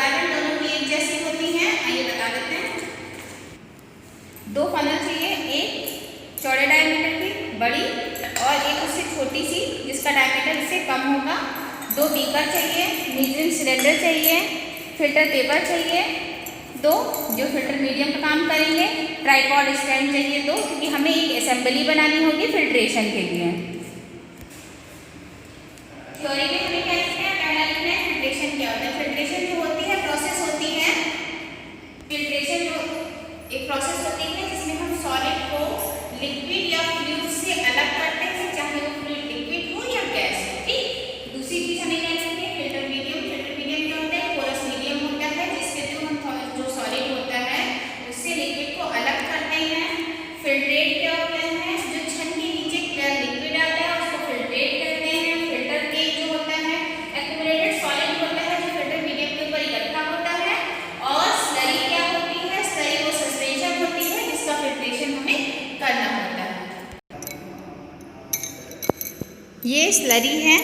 Requirement दोनों की एक जैसी होती है, आइए बता देते हैं। 2 फनल चाहिए, एक चौड़े डायमीटर की बड़ी और एक उससे छोटी सी जिसका डायमीटर इससे कम होगा। 2 बीकर चाहिए, मीडियम सिलेंडर चाहिए, फिल्टर पेपर चाहिए 2 जो फिल्टर मीडियम का काम करेंगे, ट्राइपॉड स्टैंड चाहिए 2 क्योंकि हमें एक असेंबली बनानी होगी फिल्ट्रेशन के लिए। थ्योरी में हमें क्या लिखना है, पहला लिखना है फिल्ट्रेशन क्या होता है। फिल्ट्रेशन जो होती है प्रोसेस होती है, फिल्ट्रेशन जो एक प्रोसेस होती है जिसमें हम सॉलिड को लिक्विड या फ्लूइड से अलग करते हैं, चाहे वो फ्लूइड लिक्विड हो या गैस हो। ठीक, दूसरी चीज हमें क्या लिखनी है, फिल्टर मीडियम। फिल्टर मीडियम क्या होता है, पोरस मीडियम होता है जिसके थ्रू हम जो सॉलिड होता है उससे लिक्विड को अलग करते हैं। फिल्ट्रेट क्या होता है, जो छन के नीचे क्लियर लिक्विड आता है उसको फिल्ट्रेट करते हैं। फिल्टर केक जो होता है एक्यूमुलेटेड सॉलिड होता है जो फिल्टर मीडियम के ऊपर इकट्ठा होता है। और स्लरी क्या होती है, स्लरी वो सस्पेंशन होती है जिसका फिल्ट्रेशन हमें करना होता है। ये स्लरी है।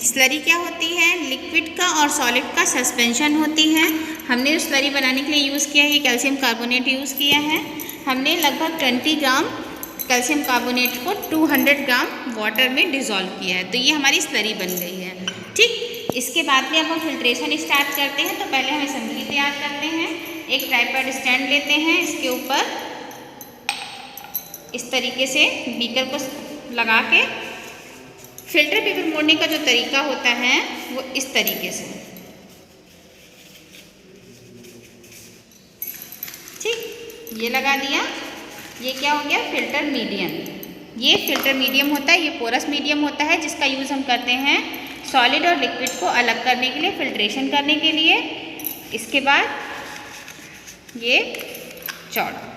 स्लरी क्या होती है, लिक्विड का और सॉलिड का सस्पेंशन होती है। हमने उस स्लरी बनाने के लिए यूज़ किया है कैल्शियम कार्बोनेट यूज़ किया है। हमने लगभग 20 ग्राम कैल्शियम कार्बोनेट को 200 ग्राम वाटर में डिज़ोल्व किया है, तो ये हमारी स्लरी बन गई है। ठीक, इसके बाद में अब हम फिल्ट्रेशन स्टार्ट करते हैं। तो पहले हम असेंबली तैयार करते हैं। एक ट्राइपॉड स्टैंड लेते हैं, इसके ऊपर इस तरीके से बीकर को लगा के फिल्टर पेपर मोड़ने का जो तरीका होता है वो इस तरीके से। ठीक, ये लगा दिया। ये क्या हो गया, फिल्टर मीडियम। ये फिल्टर मीडियम होता है, ये पोरस मीडियम होता है जिसका यूज़ हम करते हैं सॉलिड और लिक्विड को अलग करने के लिए, फिल्ट्रेशन करने के लिए। इसके बाद ये चौड़ा।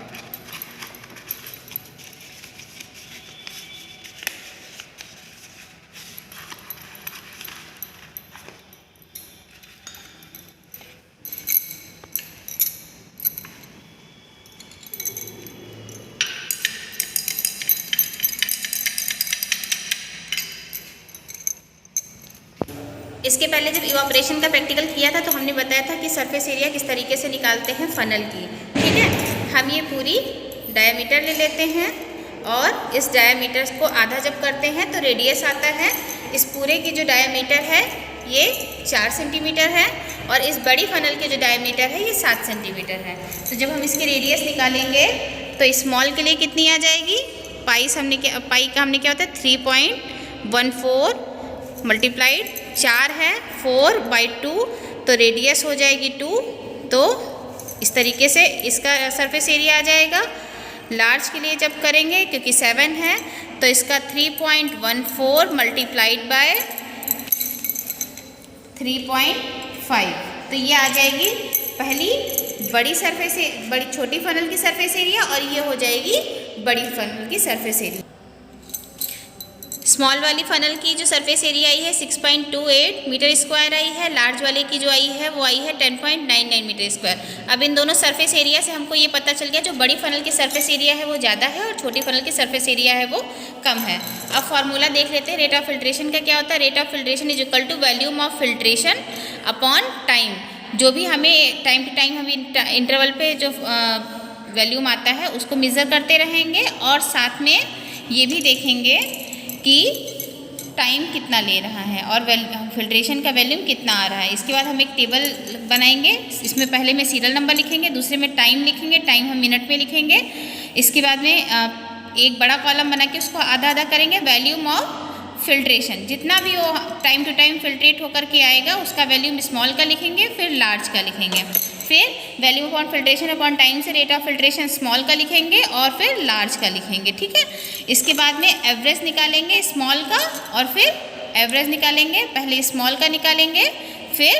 इसके पहले जब इवापोरेशन का प्रैक्टिकल किया था तो हमने बताया था कि सरफेस एरिया किस तरीके से निकालते हैं फनल की। ठीक है, हम ये पूरी डायामीटर ले लेते हैं और इस डायामीटर को आधा जब करते हैं तो रेडियस आता है। इस पूरे की जो डायामीटर है ये 4 सेंटीमीटर है और इस बड़ी फनल के जो डायामीटर है ये 7 सेंटीमीटर है। तो जब हम इसके रेडियस निकालेंगे तो स्मॉल के लिए कितनी आ जाएगी, पाई का हमने क्या होता है 3.14 मल्टीप्लाइड 4 है 4/2 तो रेडियस हो जाएगी 2। तो इस तरीके से इसका सरफेस एरिया आ जाएगा। लार्ज के लिए जब करेंगे क्योंकि 7 है तो इसका 3.14 मल्टीप्लाइड बाय 3.5 तो ये आ जाएगी पहली बड़ी छोटी फनल की सरफेस एरिया और ये हो जाएगी बड़ी फनल की सरफेस एरिया। स्मॉल वाली फनल की जो सरफेस एरिया आई है 6.28 मीटर स्क्वायर आई है। लार्ज वाले की जो आई है वो आई है 10.99 मीटर स्क्वायर। अब इन दोनों सरफेस एरिया से हमको ये पता चल गया जो बड़ी फनल की सरफेस एरिया है वो ज़्यादा है और छोटी फनल की सरफेस एरिया है वो कम है। अब फार्मूला देख लेते हैं। रेट ऑफ फिल्ट्रेशन का क्या होता है, rate of filtration is equal to volume of filtration upon time. जो भी हमें टाइम टू टाइम हम इंटरवल पे जो वॉल्यूम आता है उसको मेज़र करते रहेंगे और साथ में ये भी देखेंगे कि टाइम कितना ले रहा है और फिल्ट्रेशन का वॉल्यूम कितना आ रहा है। इसके बाद हम एक टेबल बनाएंगे, इसमें पहले में सीरियल नंबर लिखेंगे, दूसरे में टाइम लिखेंगे, टाइम हम मिनट में लिखेंगे। इसके बाद में एक बड़ा कॉलम बना के उसको आधा आधा करेंगे वॉल्यूम ऑफ फिल्ट्रेशन। जितना भी वो टाइम टू टाइम फिल्ट्रेट होकर के आएगा उसका वॉल्यूम स्मॉल का लिखेंगे, फिर लार्ज का लिखेंगे, फिर value upon filtration upon time से रेट ऑफ फिल्ट्रेशन स्मॉल का लिखेंगे और फिर लार्ज का लिखेंगे। ठीक है, इसके बाद में एवरेज निकालेंगे स्मॉल का और फिर एवरेज निकालेंगे, पहले स्मॉल का निकालेंगे फिर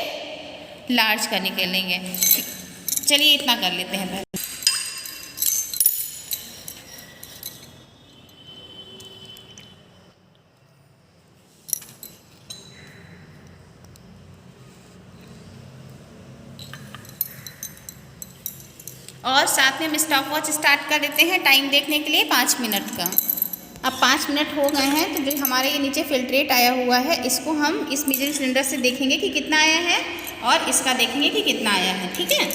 लार्ज का निकालेंगे। चलिए इतना कर लेते हैं पहले। और साथ में हम स्टॉप वॉच स्टार्ट कर देते हैं टाइम देखने के लिए 5 मिनट का। अब 5 मिनट हो गए हैं, तो जो हमारे ये नीचे फिल्ट्रेट आया हुआ है इसको हम इस मेजरिंग सिलेंडर से देखेंगे कि कितना आया है और इसका देखेंगे कि कितना आया है। ठीक है,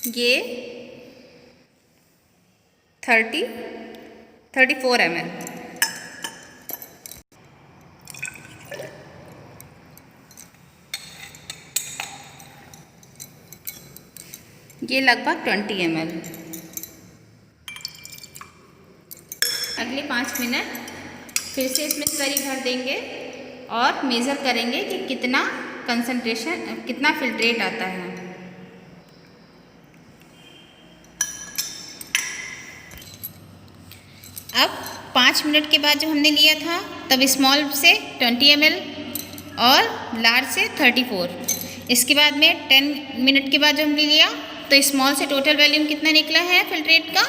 ये 34 ml। ये लगभग 20 ml। अगले 5 मिनट फिर से इसमें स्लरी भर देंगे और मेज़र करेंगे कि कितना कंसंट्रेशन, कितना फिल्ट्रेट आता है। अब 5 मिनट के बाद जब हमने लिया था तब स्मॉल से 20 ml और लार्ज से 34। इसके बाद में 10 मिनट के बाद जब हमने लिया तो स्मॉल से टोटल वॉल्यूम कितना निकला है फिल्ट्रेट का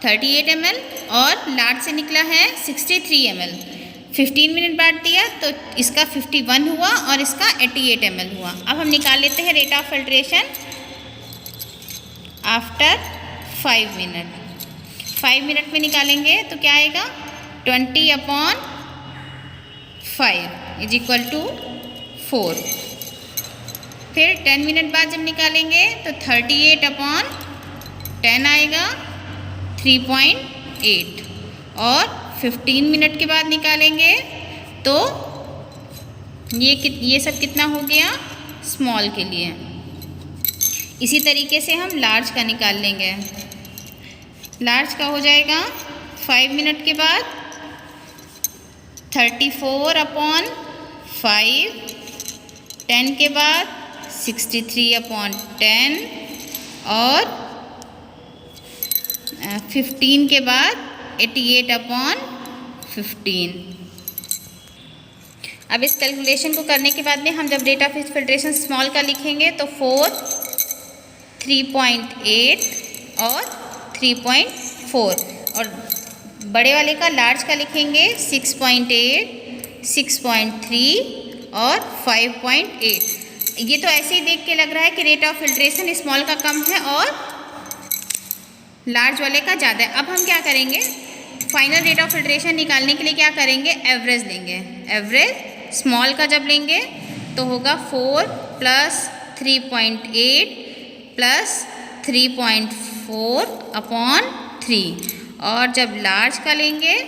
38 ml और लार्ज से निकला है 63 ml। 15 मिनट बाद दिया तो इसका 51 हुआ और इसका 88 ml हुआ। अब हम निकाल लेते हैं rate of filtration after 5 minute. 5 minute में निकालेंगे तो क्या आएगा 20/5 = 4। फिर 10 मिनट बाद जब निकालेंगे तो 38/10 आएगा 3.8। और 15 मिनट के बाद निकालेंगे तो ये सब कितना हो गया स्मॉल के लिए। इसी तरीके से हम लार्ज का निकाल लेंगे। लार्ज का हो जाएगा 5 मिनट के बाद 34/5, 10 के बाद 63/10 और 15 के बाद 88/15। अब इस कैलकुलेशन को करने के बाद में हम जब रेट ऑफ फिल्ट्रेशन स्मॉल का लिखेंगे तो 4, 3.8 और 3.4 और बड़े वाले का लार्ज का लिखेंगे 6.8, 6.3 और 5.8। ये तो ऐसे ही देख के लग रहा है कि रेट ऑफ फिल्ट्रेशन स्मॉल का कम है और लार्ज वाले का ज़्यादा है। अब हम क्या करेंगे फाइनल रेट ऑफ फिल्ट्रेशन निकालने के लिए क्या करेंगे एवरेज लेंगे। एवरेज स्मॉल का जब लेंगे तो होगा 4 + 3.8 + 3.4/3 और जब लार्ज का लेंगे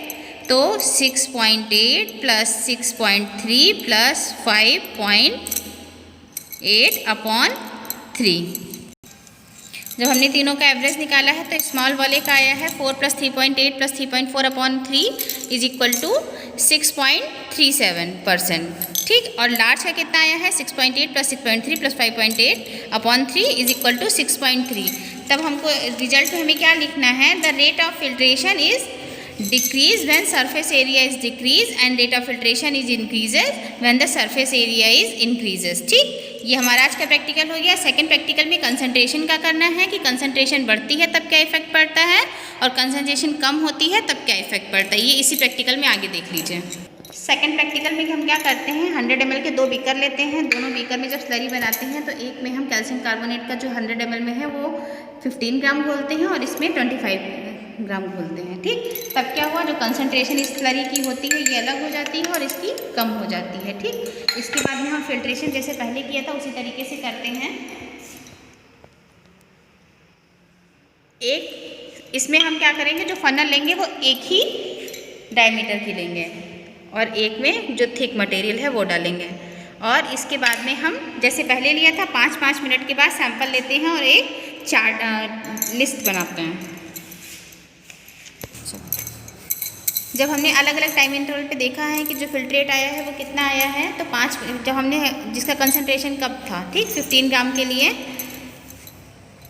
तो 6.8 + 6.3 + 5.8/3। जब हमने तीनों का एवरेज निकाला है तो स्मॉल वाले का आया है 4 + 3.8 + 3.4/3 = 6.37%। ठीक, और लार्ज का कितना आया है 6.8 + 6.3 + 5.8/3 = 6.3। तब हमको रिजल्ट में हमें क्या लिखना है the rate of filtration is decrease when surface area is decrease and rate of filtration is increases when the surface area is increases. ठीक, ये हमारा आज का प्रैक्टिकल हो गया। सेकंड प्रैक्टिकल में कंसंट्रेशन का करना है कि कंसंट्रेशन बढ़ती है तब क्या इफेक्ट पड़ता है और कंसंट्रेशन कम होती है तब क्या इफेक्ट पड़ता है। ये इसी प्रैक्टिकल में आगे देख लीजिए। सेकंड प्रैक्टिकल में हम क्या करते हैं 100 ml के 2 बीकर लेते हैं। दोनों बीकर में जब स्लरी बनाते हैं तो एक में हम कैल्शियम कार्बोनेट का जो 100 ml में है वो 15 ग्राम घोलते हैं और इसमें 25 ग्राम घोलते हैं। ठीक, तब क्या हुआ जो कंसंट्रेशन इस स्लरी की होती है ये अलग हो जाती है और इसकी कम हो जाती है। ठीक, इसके बाद में हम फिल्ट्रेशन जैसे पहले किया था उसी तरीके से करते हैं। एक इसमें हम क्या करेंगे जो फनल लेंगे वो एक ही डायमीटर की लेंगे और एक में जो थिक मटेरियल है वो डालेंगे और इसके बाद में हम जैसे पहले लिया था 5-5 मिनट के बाद सैंपल लेते हैं और एक चार्ट लिस्ट बनाते हैं। जब हमने अलग अलग टाइम इंटरवल पे देखा है कि जो फिल्ट्रेट आया है वो कितना आया है तो 5 जब हमने जिसका कंसंट्रेशन कब था ठीक 15 ग्राम के लिए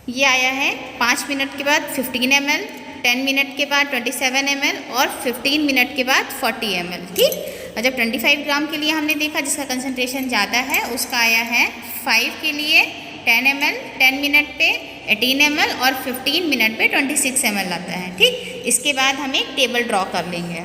ये आया है 5 मिनट के बाद 15 ml, 10 मिनट के बाद 27 ml और 15 मिनट के बाद 40 ml। ठीक, और जब 25 ग्राम के लिए हमने देखा जिसका कंसंट्रेशन ज़्यादा है उसका आया है 5 के लिए 10 ml, 10 मिनट पे 18 ml और 15 मिनट पे 26 ml आता है। ठीक, इसके बाद हम एक टेबल ड्रॉ कर लेंगे।